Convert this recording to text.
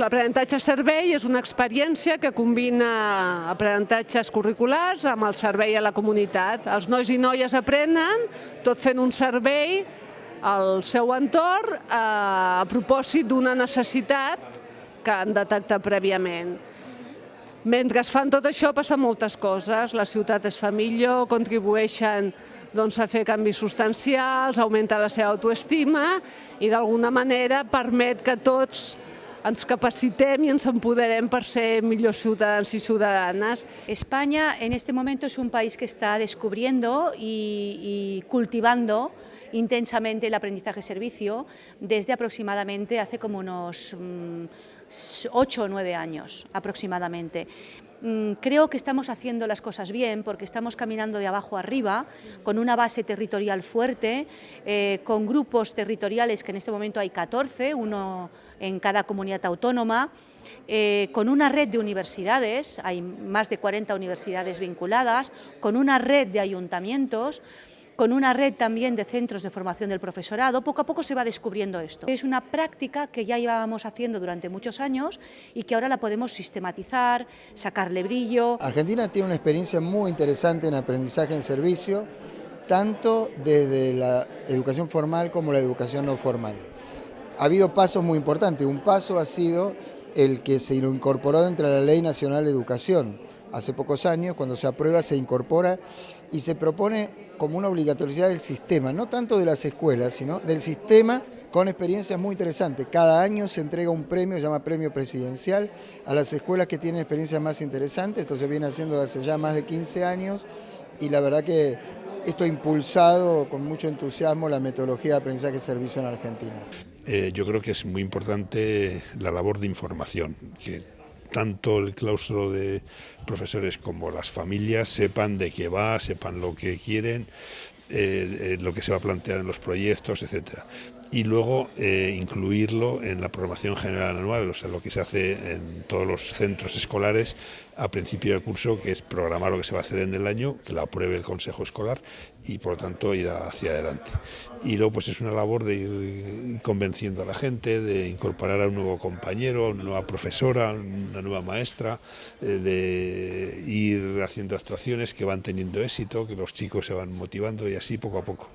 L'aprenentatge servei és una experiència que combina aprenentatges curriculars amb el servei a la comunitat. Els nois i noies aprenen tot fent un servei al seu entorn a propòsit d'una necessitat que han detectat prèviament. Mentre es fan tot això passen moltes coses. La ciutat es fa millor, contribueixen a fer canvis substancials, augmenta la seva autoestima i d'alguna manera permet que tots ens capacitem i ens empoderem per ser millors ciutadans i ciudadanas. España en este momento es un país que está descubriendo y cultivando intensamente el aprendizaje-servicio desde aproximadamente hace como unos 8 o 9 años aproximadamente. Creo que estamos haciendo las cosas bien porque estamos caminando de abajo arriba, con una base territorial fuerte, con grupos territoriales que en este momento hay 14, uno en cada comunidad autónoma, con una red de universidades, hay más de 40 universidades vinculadas, con una red de ayuntamientos, con una red también de centros de formación del profesorado. Poco a poco se va descubriendo esto. Es una práctica que ya llevábamos haciendo durante muchos años y que ahora la podemos sistematizar, sacarle brillo. Argentina tiene una experiencia muy interesante en aprendizaje en servicio, tanto desde la educación formal como la educación no formal. Ha habido pasos muy importantes. Un paso ha sido el que se incorporó dentro de la Ley Nacional de Educación. Hace pocos años, cuando se aprueba, se incorpora y se propone como una obligatoriedad del sistema, no tanto de las escuelas, sino del sistema, con experiencias muy interesantes. Cada año se entrega un premio, se llama Premio Presidencial, a las escuelas que tienen experiencias más interesantes. Esto se viene haciendo desde hace ya más de 15 años y la verdad que esto ha impulsado con mucho entusiasmo la metodología de aprendizaje-servicio en Argentina. Yo creo que es muy importante la labor de información, que tanto el claustro de profesores como las familias sepan de qué va, sepan lo que quieren, lo que se va a plantear en los proyectos, etcétera. Y luego incluirlo en la programación general anual, o sea, lo que se hace en todos los centros escolares a principio de curso, que es programar lo que se va a hacer en el año, que la apruebe el Consejo Escolar y por lo tanto ir hacia adelante. Y luego pues es una labor de ir convenciendo a la gente, de incorporar a un nuevo compañero, a una nueva profesora, una nueva maestra, de ir haciendo actuaciones que van teniendo éxito, que los chicos se van motivando y así poco a poco.